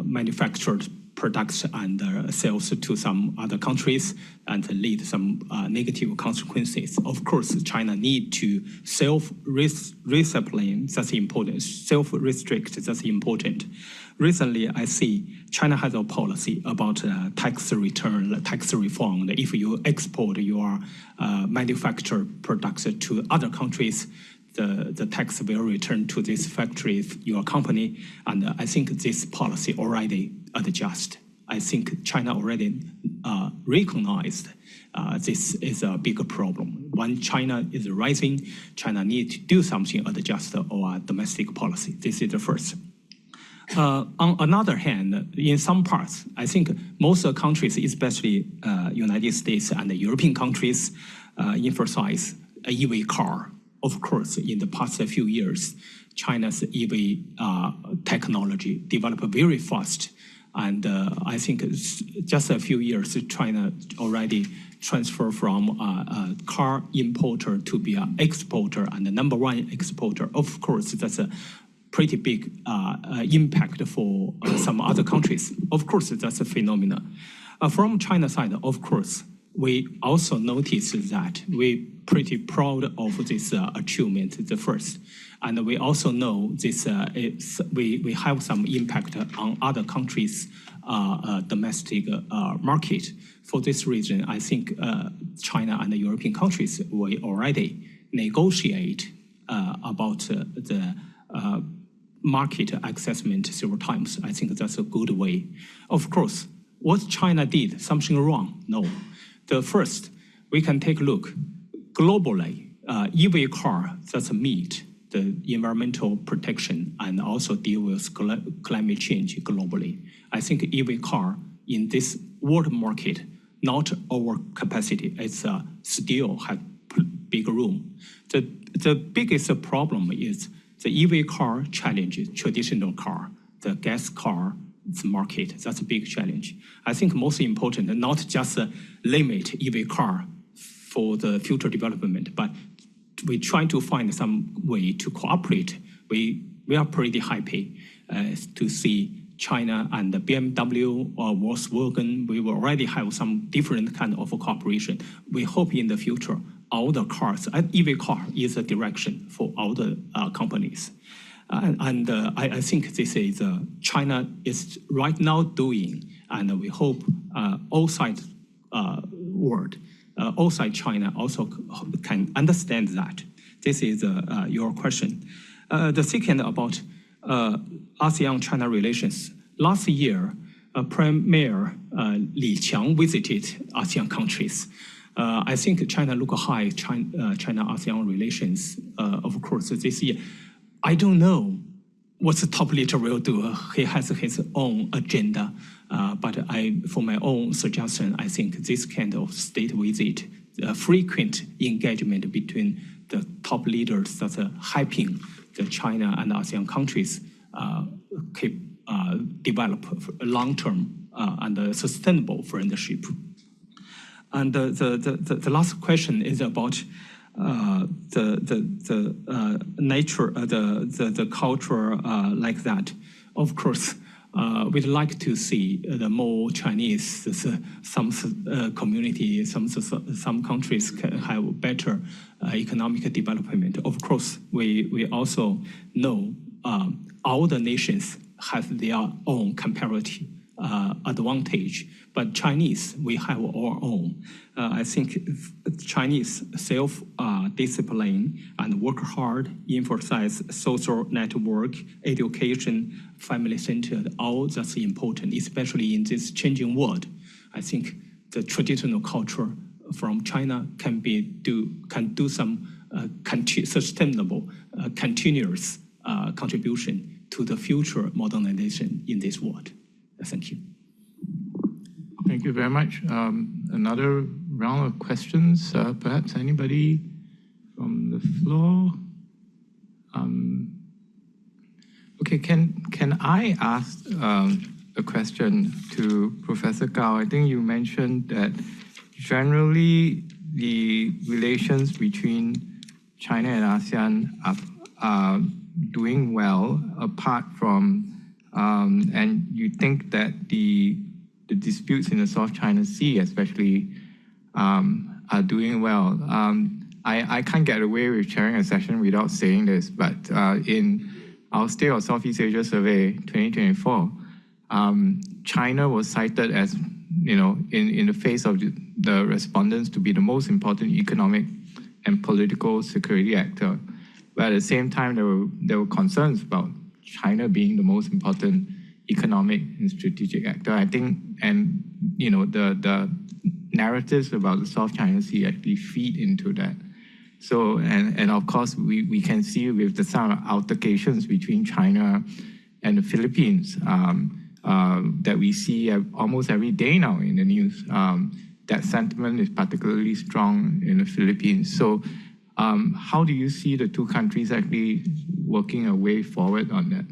manufactured products and sales to some other countries and lead some negative consequences. Of course, China need to self-discipline, that's important. Self-restrict, that's important. Recently, I see China has a policy about tax return, tax refund. If you export your manufactured products to other countries, the tax will return to this factory, your company, and I think this policy already adjust. I think China already recognized this is a bigger problem. When China is rising, China needs to do something, adjust our domestic policy. This is the first. On another hand, in some parts, I think most countries, especially United States and the European countries, emphasize a EV car. Of course, in the past few years, China's EV technology developed very fast. And I think just a few years, China already transferred from a car importer to be an exporter and the #1 exporter. Of course, that's a pretty big impact for some other countries. Of course, that's a phenomenon. From China side, of course, we also notice that we're pretty proud of this achievement, the first. And we also know this we have some impact on other countries' domestic market. For this reason, I think China and the European countries will already negotiate about the market assessment several times. I think that's a good way. Of course, what China did, something wrong? No. The first, we can take a look globally. EV car that's meet the environmental protection and also deal with climate change globally. I think EV car in this world market, not over capacity, it's still have big room. The biggest problem is the EV car challenges traditional car, the gas car market. That's a big challenge. I think most important, not just limit EV car for the future development, but we try to find some way to cooperate. We are pretty happy to see China and the BMW or Volkswagen. We will already have some different kind of cooperation. We hope in the future all the cars, EV car is a direction for all the companies. I think this is China is right now doing, and we hope outside world, outside China also can understand that. This is your question. The second about ASEAN-China relations. Last year, Premier Li Qiang visited ASEAN countries. I think China look high, China-ASEAN relations. Of course, this year, I don't know what the top leader will do. He has his own agenda. But for my own suggestion, I think this kind of state visit, frequent engagement between the top leaders that's hyping the China and ASEAN countries keep develop long-term and sustainable friendship. And the last question is about the nature, the culture like that. Of course, we'd like to see the more Chinese, some community, some countries can have better economic development. Of course, we also know all the nations have their own comparative advantage, but Chinese, we have our own. I think Chinese self-discipline and work hard, emphasize social network, education, family-centered, all that's important, especially in this changing world. I think the traditional culture from China can do some sustainable, continuous contribution to the future modernization in this world. Thank you. Thank you very much. Another round of questions. Perhaps anybody from the floor? Okay, can I ask a question to Professor Gao? I think you mentioned that generally the relations between China and ASEAN are doing well, apart from and you think that the disputes in the South China Sea especially are doing well. I can't get away with chairing a session without saying this, but in our State of Southeast Asia Survey 2024, China was cited as, in the face of the respondents to be the most important economic and political security actor, But at the same time, there were concerns about China being the most important economic and strategic actor. I think, and the narratives about the South China Sea actually feed into that. So, and of course, we can see with the some altercations between China and the Philippines that we see almost every day now in the news. That sentiment is particularly strong in the Philippines. So how do you see the two countries actually working a way forward on that?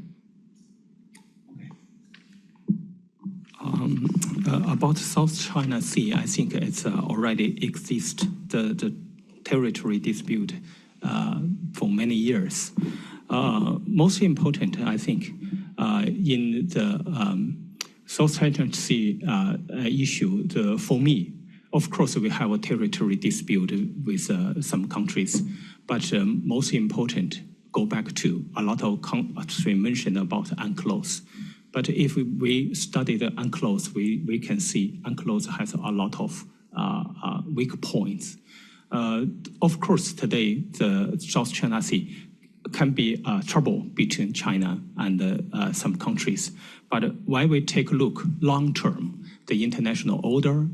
About South China Sea, I think it's already exists the territory dispute for many years. Most important, I think, in the South China Sea issue, for me, of course, we have a territory dispute with some countries, but most important, go back to a lot of countries mentioned about UNCLOS. But if we study the UNCLOS, we can see UNCLOS has a lot of weak points. Of course, today, the South China Sea can be trouble between China and some countries. But when we take a look long term, the international order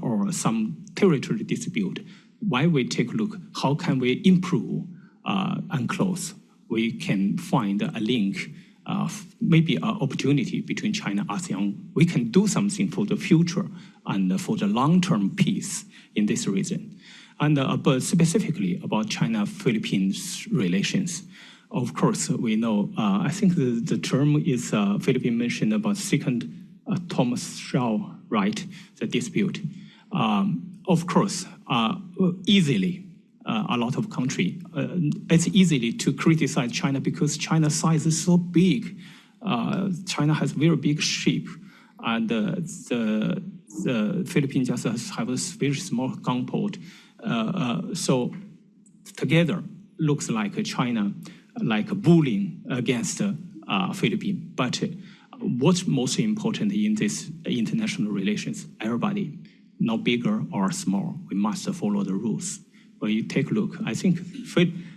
or some territory dispute, when we take a look, how can we improve UNCLOS? We can find a link, maybe an opportunity between China and ASEAN. We can do something for the future and for the long-term peace in this region. And but specifically about China-Philippines relations, of course, we know, I think the term is Philippines mentioned about second Thomas Shaw, right, the dispute. Of course, easily, a lot of country, it's easy to criticize China because China's size is so big. China has very big ship, and the Philippines just have a very small gunport. So together, looks like China, like bullying against Philippines. But what's most important in this international relations? Everybody, not bigger or small, we must follow the rules. When you take a look, I think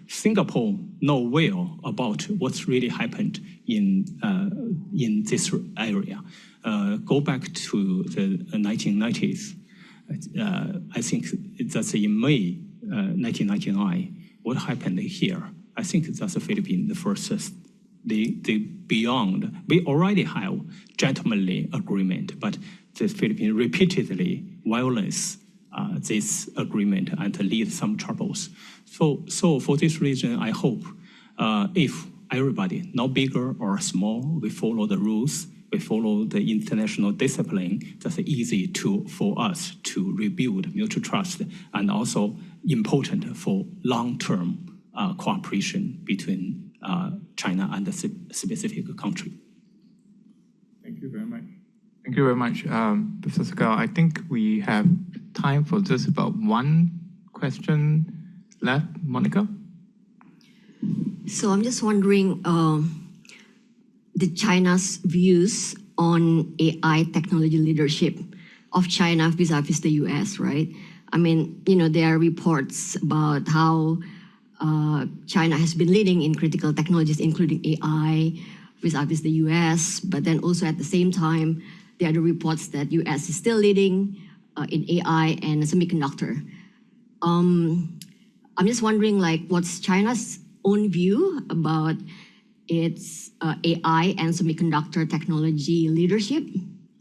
Singapore know well about what's really happened in this area. Go back to the 1990s. I think that's in May 1999. What happened here? I think that's the Philippines, the first, the beyond. We already have gentlemanly agreement, but the Philippines repeatedly violates this agreement and lead some troubles. So for this reason, I hope if everybody, not bigger or small, we follow the rules, we follow the international discipline, that's easy for us to rebuild mutual trust and also important for long-term cooperation between China and the specific country. Thank you very much. Thank you very much, Professor Gao. I think we have time for just about one question left. Monica? So I'm just wondering China's views on AI technology leadership of China vis-a-vis the US, right? I mean, there are reports about how China has been leading in critical technologies, including AI, vis-a-vis the US, but then also at the same time, there are the reports that US is still leading in AI and semiconductor. I'm just wondering, what's China's own view about its AI and semiconductor technology leadership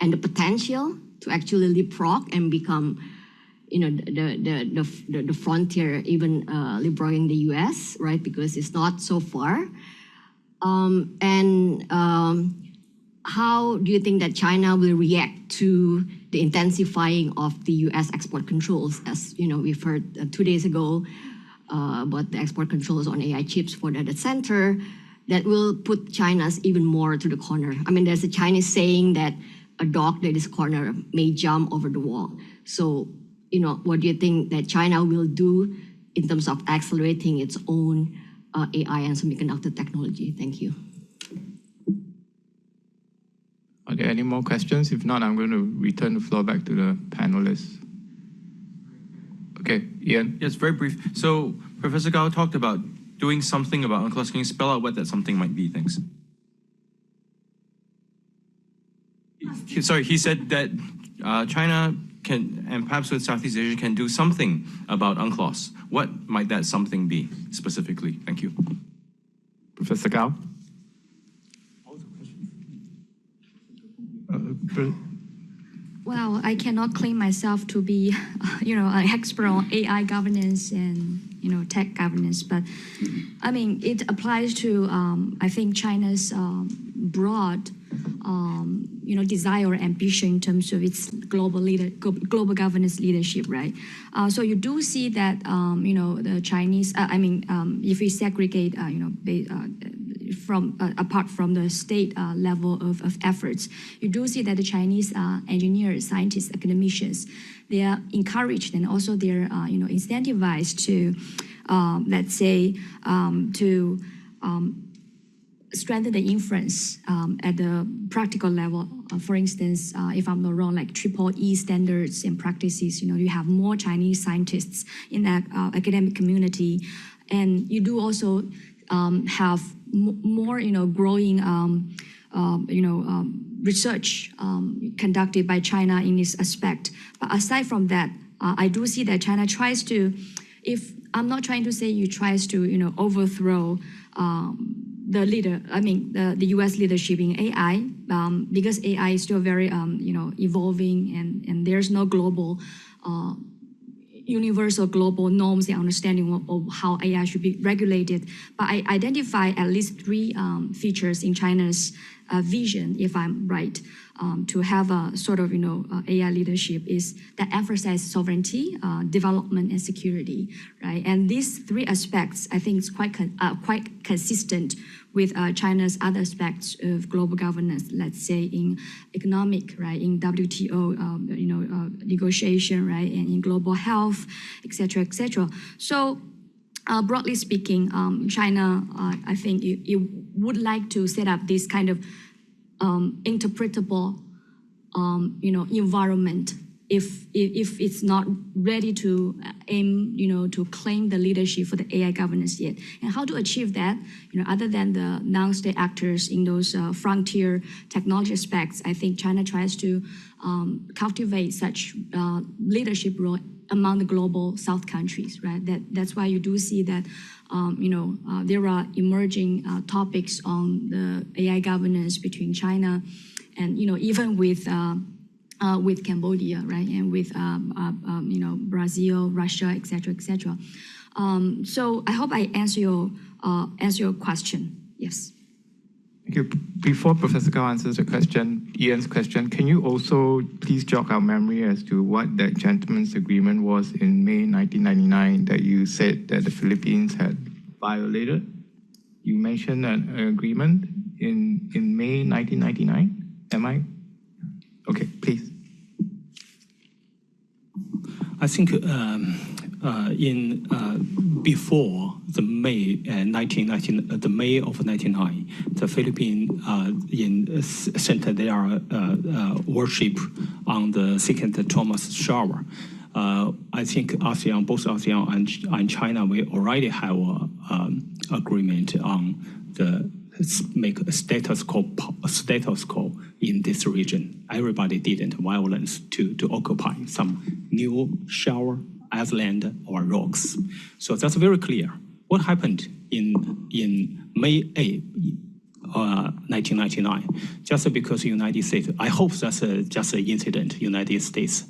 and the potential to actually leapfrog and become, the frontier, even leapfrogging the US, right? Because it's not so far. How do you think that China will react to the intensifying of the US export controls? As we've heard 2 days ago about the export controls on AI chips for data center, that will put China's even more to the corner. I mean, there's a Chinese saying that a dog that is cornered may jump over the wall. So, what do you think that China will do in terms of accelerating its own AI and semiconductor technology? Thank you. Are there any more questions? If not, I'm going to return the floor back to the panelists. Okay, Ian? Yes, very brief. So Professor Gao talked about doing something about UNCLOS? Can you spell out what that something might be? Thanks. Sorry, he said that China can, and perhaps with Southeast Asia, can do something about UNCLOS. What might that something be specifically? Thank you. Professor Gao? Well, I cannot claim myself to be, an expert on AI governance and, tech governance, but I mean, it applies to, I think, China's broad, desire or ambition in terms of its global governance leadership, right? So you do see that, the Chinese, if we segregate, apart from the state level of efforts, you do see that the Chinese engineers, scientists, academicians, they are encouraged and also they're incentivized to, let's say, to strengthen the influence at the practical level. For instance, if I'm not wrong, like EEE standards and practices, you have more Chinese scientists in that academic community, and you do also have more, growing, research conducted by China in this aspect. But aside from that, I do see that China tries to, if I'm not trying to say you tries to, overthrow the U.S. leadership in AI, because AI is still very, evolving, and there's no global, universal global norms and understanding of how AI should be regulated. But I identify at least three features in China's vision, if I'm right, to have a sort of, AI leadership is that emphasize sovereignty, development, and security, right? And these three aspects, I think, is quite consistent with China's other aspects of global governance, let's say in economic, right, in WTO, negotiation, right, and in global health, et cetera, et cetera. So broadly speaking, China, I think it would like to set up this kind of interpretable, environment if it's not ready to aim, to claim the leadership for the AI governance yet. And how to achieve that, other than the non-state actors in those frontier technology aspects, I think China tries to cultivate such leadership role among the global South countries, right? That's why you do see that, there are emerging topics on the AI governance between China and, even with Cambodia, right, and with Brazil, Russia, et cetera, et cetera. So I hope I answer your question. Yes. Thank you. Before Professor Gao answers the question, Ian's question, can you also please jog our memory as to what that gentleman's agreement was in May 1999 that you said that the Philippines had violated? You mentioned an agreement in May 1999. Am I? Okay, please. I think before the May the May of 1999, the Philippines center their worship on the second Thomas shower. I think ASEAN, both ASEAN and China, we already have an agreement on the make a status quo in this region. Everybody didn't violence to occupy some new shower, island, or rocks. So that's very clear. What happened in May 8, 1999? Just because the United States, I hope that's just an incident. United States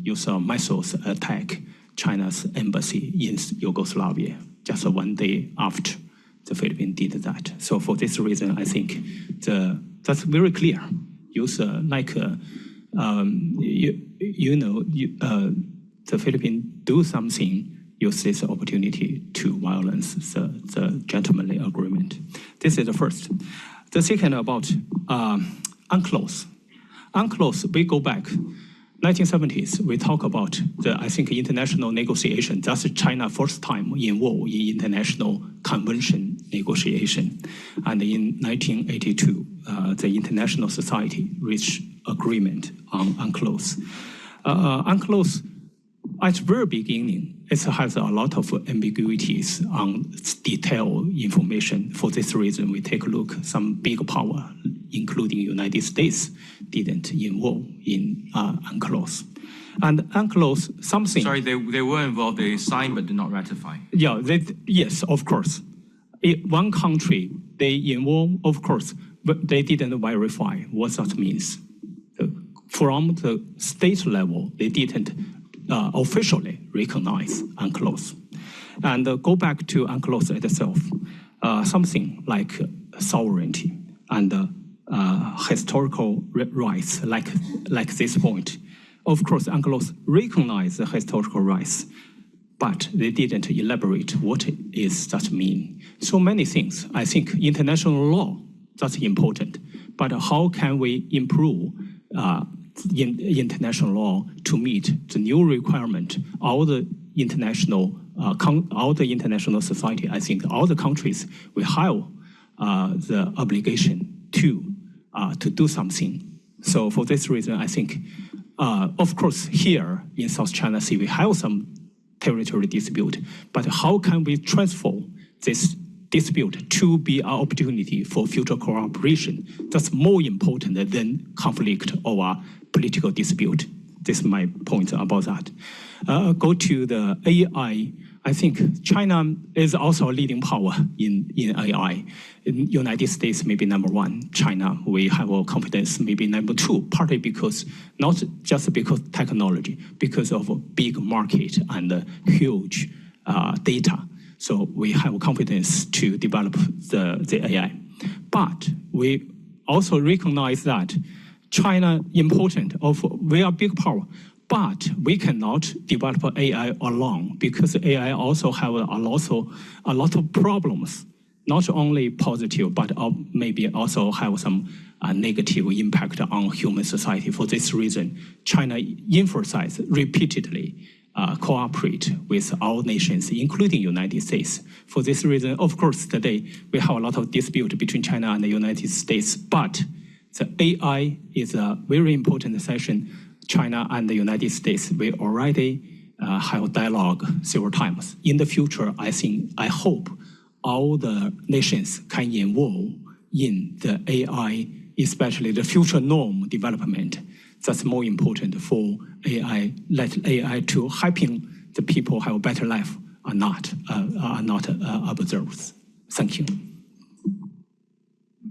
use missiles attack China's embassy in Yugoslavia just one day after the Philippines did that. So for this reason, I think that's very clear. Use the Philippines do something, use this opportunity to violence the gentlemanly agreement. This is the first. The second about UNCLOS. UNCLOS, we go back 1970s, we talk about I think international negotiation. That's China first time involved in international convention negotiation. And in 1982, the international society reached agreement on UNCLOS. UNCLOS, at the very beginning, it has a lot of ambiguities on detailed information. For this reason, we take a look. Some big power, including United States, didn't involve in UNCLOS. And UNCLOS, something... Sorry, they were involved. They signed but did not ratify. Yeah, yes, of course. One country, they involved, of course, but they didn't verify what that means. From the state level, they didn't officially recognize UNCLOS. And go back to UNCLOS itself, something like sovereignty and historical rights, like this point. Of course, UNCLOS recognized the historical rights, but they didn't elaborate what is that mean. So many things. I think international law, that's important. But how can we improve international law to meet the new requirement? All the international society, I think all the countries will have the obligation to do something. So for this reason, I think, of course, here in South China Sea, we have some territory dispute, but how can we transform this dispute to be an opportunity for future cooperation? That's more important than conflict or political dispute. This is my point about that. Go to the AI. I think China is also a leading power in AI. In United States, maybe number one. China, we have a confidence, maybe number two, partly because, not just because technology, because of a big market and huge data. So we have confidence to develop the AI. But we also recognize that China important, we are big power, but we cannot develop AI alone because AI also have a lot of problems, not only positive, but maybe also have some negative impact on human society. For this reason, China emphasized repeatedly cooperate with all nations, including United States. For this reason, of course, today we have a lot of dispute between China and the United States, but the AI is a very important session. China and the United States, we already have dialogue several times. In the future, I hope all the nations can involve in the AI, especially the future norm development. That's more important for AI, let AI to helping the people have a better life are not observed. Thank you.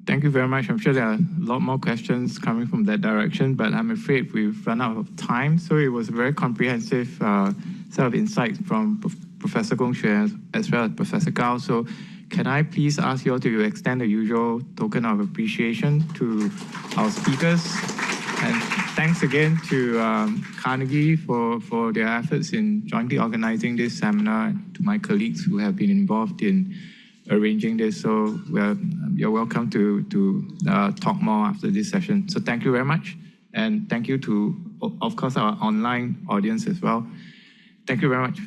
Thank you very much. I'm sure there are a lot more questions coming from that direction, but I'm afraid we've run out of time. So it was a very comprehensive set of insights from Professor Gong Xue as well as Professor Gao. So can I please ask you all to extend the usual token of appreciation to our speakers? And thanks again to Carnegie for their efforts in jointly organizing this seminar, and to my colleagues who have been involved in arranging this. So you're welcome to talk more after this session. So thank you very much. And thank you to, of course, our online audience as well. Thank you very much.